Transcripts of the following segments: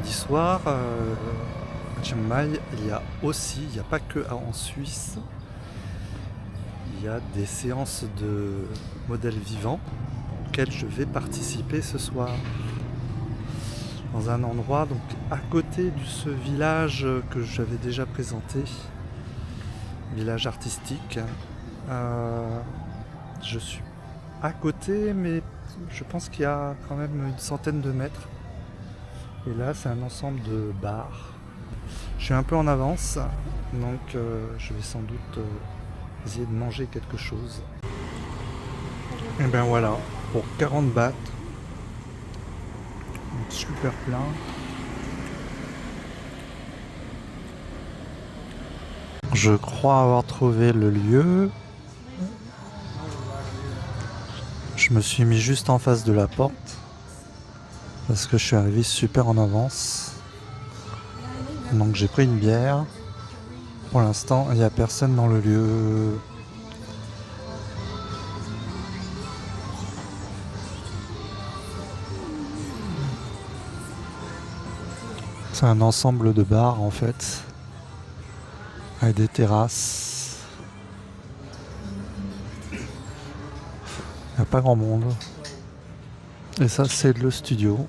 vendredi soir, à Chiang Mai, il n'y a pas que en Suisse, il y a des séances de modèles vivants auxquelles je vais participer ce soir. Dans un endroit donc à côté de ce village que j'avais déjà présenté, village artistique. Je suis à côté, mais je pense qu'il y a quand même une centaine de mètres. Et là, c'est un ensemble de bars. Je suis un peu en avance, donc je vais sans doute essayer de manger quelque chose. Et ben voilà, pour 40 bahts, super plein. Je crois avoir trouvé le lieu. Je me suis mis juste en face de la porte parce que je suis arrivé super en avance. Donc j'ai pris une bière. Pour l'instant, il n'y a personne dans le lieu. C'est un ensemble de bars en fait, avec des terrasses. Il n'y a pas grand monde. Et ça, c'est le studio.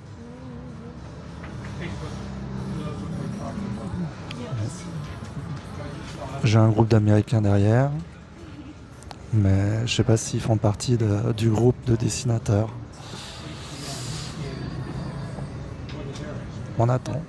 J'ai un groupe d'Américains derrière, mais je sais pas s'ils font partie du groupe de dessinateurs. On attend.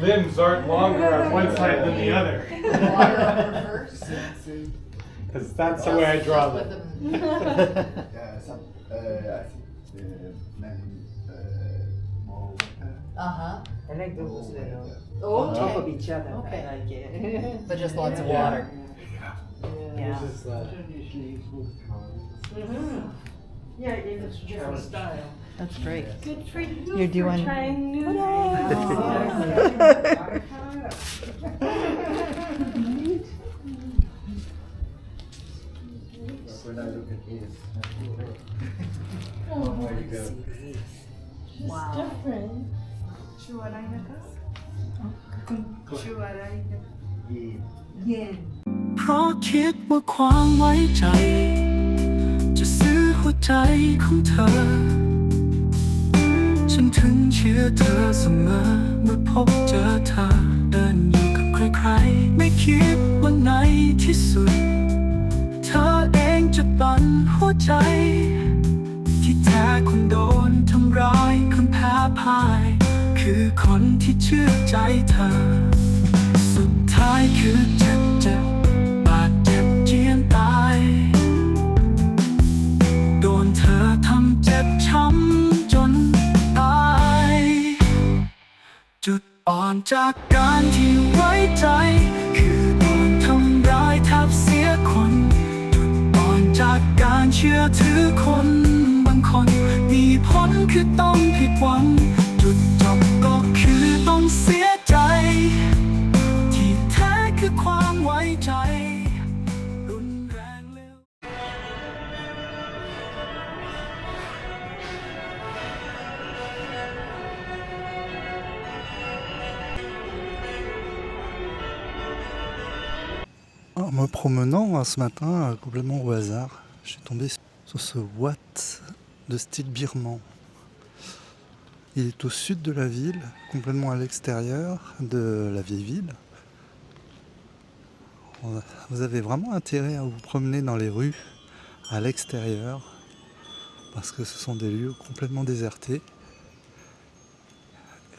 limbs aren't longer on one side than the other. Because that's the way I draw them. I like those little Oh, on top of okay. each other. Okay. I like it. But just lots of water. Yeah. This is, Yeah, it's different style. That's great. Good for you. You're doing. For trying new When I look at this, Wow. Different. yeah. เพราะคิดว่าความไว้ใจ จะซื้อหัวใจของเธอ ฉันถึงเชื่อเธอเสมอเมื่อพบเจอเธอ เดินอยู่กับใครๆ ไม่คิดว่าในที่สุด เธอเองจะปั่นหัวใจ ที่แท้คนโดนทำร้ายคนแพ้พ่าย คือคนที่เชื่อใจเธอ สุดท้ายคือเจ็บบาดเจ็บเจียนตาย โดนเธอทำเจ็บช้ำจนตาย จุดอ่อนจากการที่ไว้ใจ คือโดนทำร้ายแทบเสียคน จุดอ่อนจากการเชื่อถือคนบางคนมีผลคือต้องผิดหวัง จุดจบก็คือต้องเสียใจ ที่แท้คือความไว้ใจ รุนแรงเร็ว En me promenant ce matin complètement au hasard, je suis tombé sur ce Wat de style birman. Il est au sud de la ville, complètement à l'extérieur de la vieille ville. Vous avez vraiment intérêt à vous promener dans les rues à l'extérieur parce que ce sont des lieux complètement désertés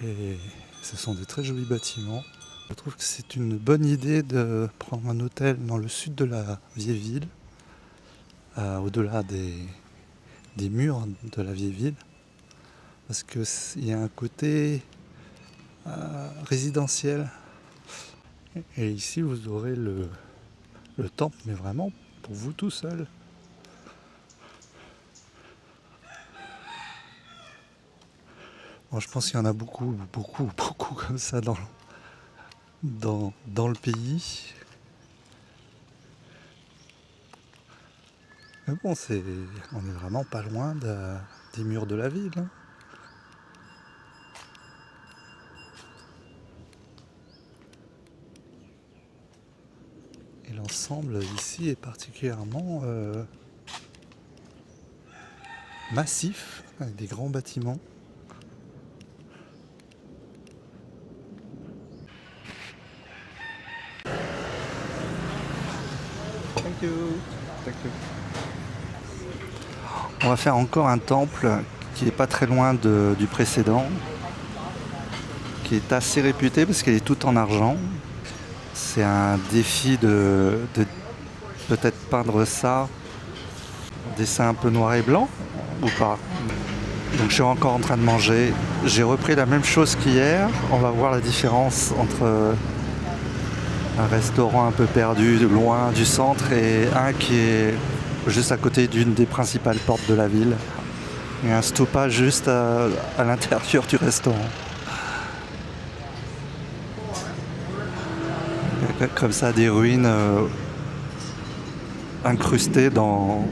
et ce sont des très jolis bâtiments. Je trouve que c'est une bonne idée de prendre un hôtel dans le sud de la vieille ville, au-delà des murs de la vieille ville, parce qu'il y a un côté résidentiel. Et ici, vous aurez le temple, mais vraiment pour vous tout seul. Bon, je pense qu'il y en a beaucoup comme ça dans le pays. Mais bon, on est vraiment pas loin des murs de la ville. Hein. Et l'ensemble ici est particulièrement massif, avec des grands bâtiments. Thank you. Thank you. On va faire encore un temple qui est pas très loin du précédent, qui est assez réputé parce qu'il est tout en argent. C'est un défi de peut-être peindre ça, un dessin un peu noir et blanc ou pas. Donc je suis encore en train de manger. J'ai repris la même chose qu'hier. On va voir la différence entre un restaurant un peu perdu, loin du centre, et un qui est juste à côté d'une des principales portes de la ville. Et un stupa juste à l'intérieur du restaurant. Comme ça, des ruines incrustées dans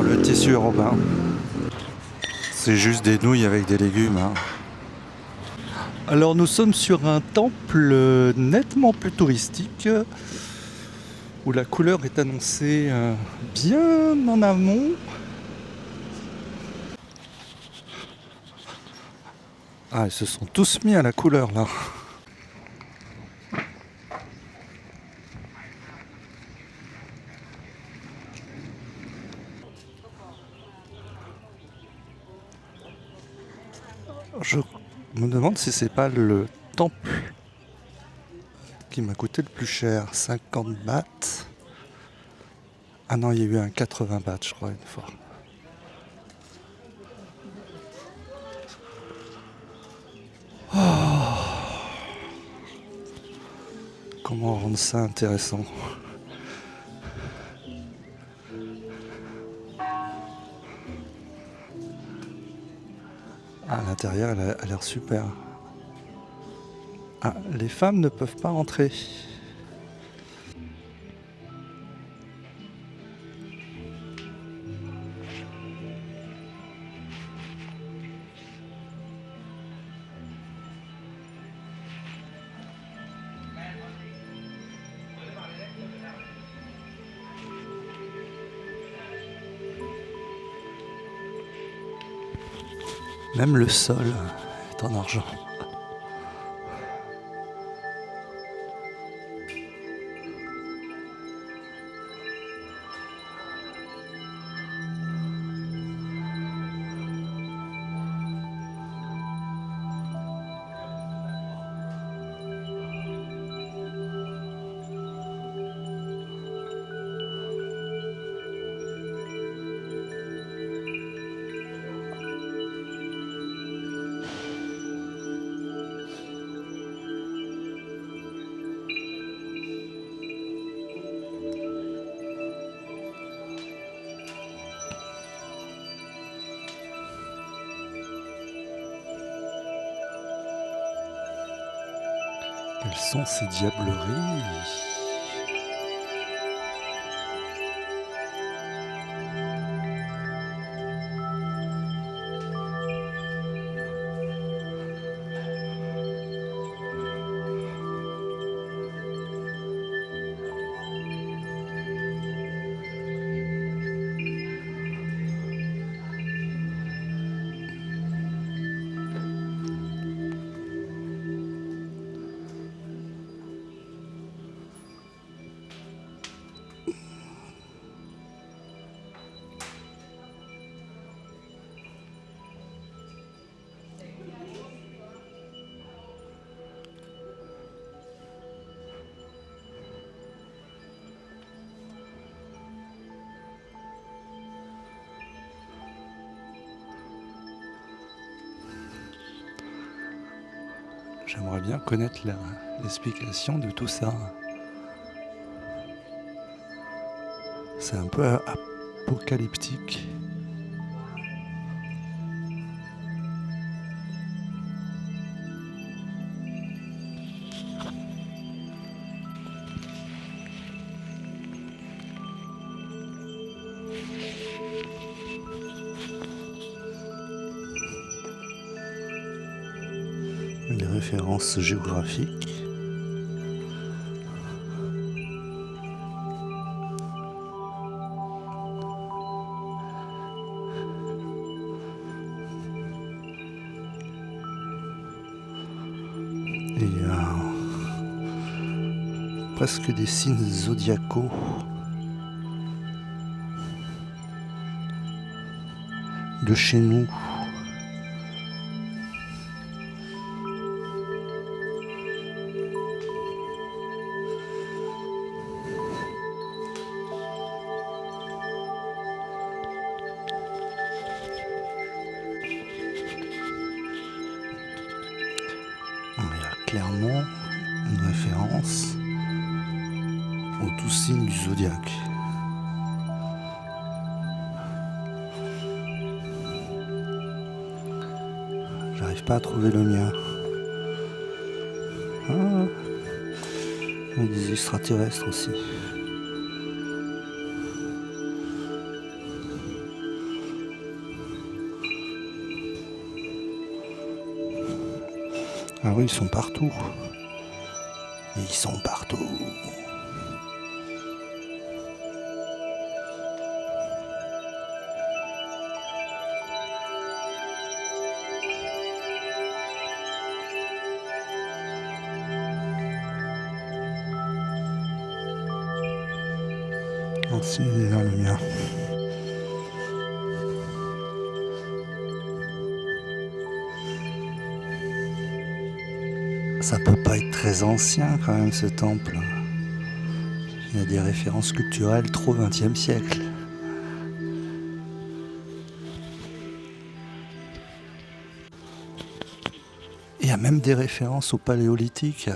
le tissu urbain. C'est juste des nouilles avec des légumes. Hein. Alors nous sommes sur un temple nettement plus touristique où la couleur est annoncée bien en amont. Ah, ils se sont tous mis à la couleur là. Je me demande si c'est pas le temple qui m'a coûté le plus cher, 50 bahts. Ah non, il y a eu un 80 bahts, je crois, une fois. Comment rendre ça intéressant? Ah, l'intérieur, elle a l'air super. Ah, les femmes ne peuvent pas entrer. Même le sol est en argent. Quelles sont ces diableries? J'aimerais bien connaître l'explication de tout ça. C'est un peu apocalyptique. Les références géographiques. Et presque des signes zodiacaux. De chez nous. Il y a clairement une référence aux 12 signes du zodiaque. J'arrive pas à trouver le mien. Ah, il y a des extraterrestres aussi. Ah oui, ils sont partout. Ils sont partout. Oh, si, il est là le mien. Ça peut pas être très ancien quand même ce temple. Il y a des références culturelles trop 20e siècle. Il y a même des références au paléolithique.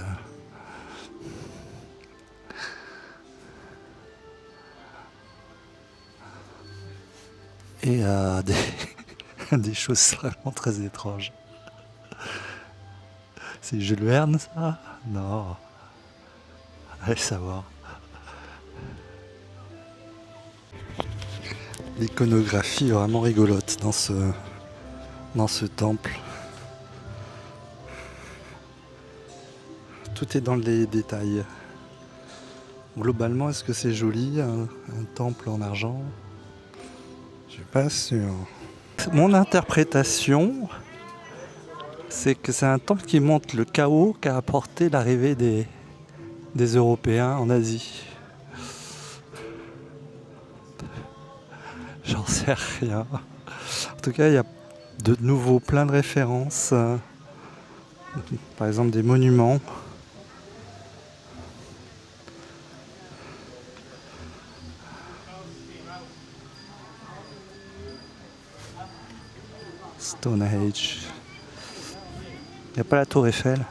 Et à des choses vraiment très étranges. C'est Jules Verne ça? Non. Allez savoir. L'iconographie est vraiment rigolote dans ce temple. Tout est dans les détails. Globalement, est-ce que c'est joli, un temple en argent? Je suis pas sûr. Mon interprétation, c'est que c'est un temple qui montre le chaos qu'a apporté l'arrivée des Européens en Asie. J'en sais rien. En tout cas, il y a de nouveau plein de références. Par exemple, des monuments. Stonehenge. Il n'y a pas la tour Eiffel.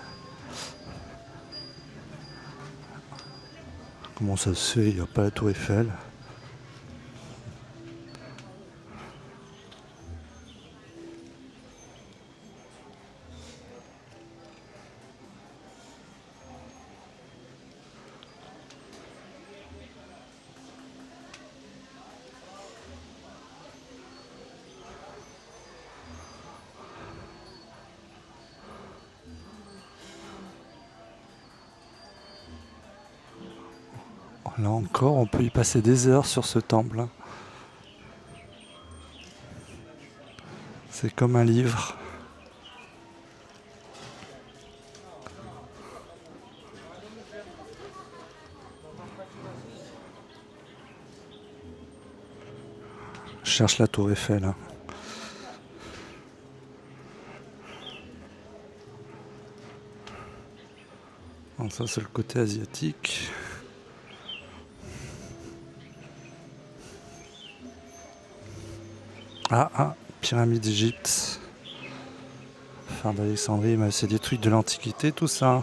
Comment ça se fait, il n'y a pas la tour Eiffel? Là encore, on peut y passer des heures sur ce temple. C'est comme un livre. Je cherche la tour Eiffel. Hein. Bon, ça c'est le côté asiatique. Pyramide d'Égypte. Phare d'Alexandrie, mais c'est des trucs de l'Antiquité tout ça.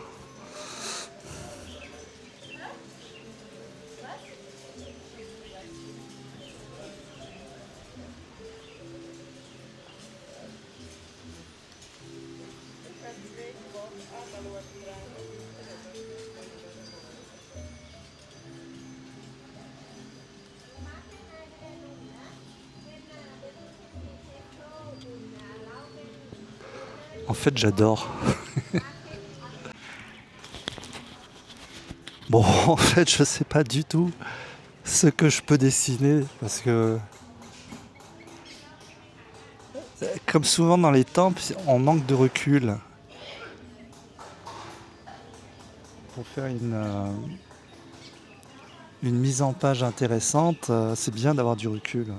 En fait, j'adore. Bon, en fait, je sais pas du tout ce que je peux dessiner parce que, comme souvent dans les temples, on manque de recul. Pour faire une mise en page intéressante, c'est bien d'avoir du recul.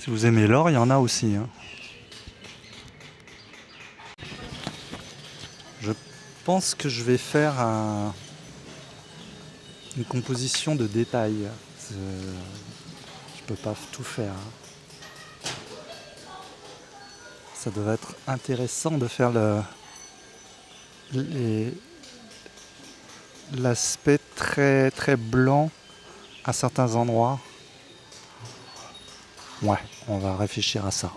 Si vous aimez l'or, il y en a aussi. Hein. Je pense que je vais faire une composition de détails. Je peux pas tout faire. Hein. Ça devrait être intéressant de faire l'aspect très très blanc à certains endroits. Ouais, on va réfléchir à ça.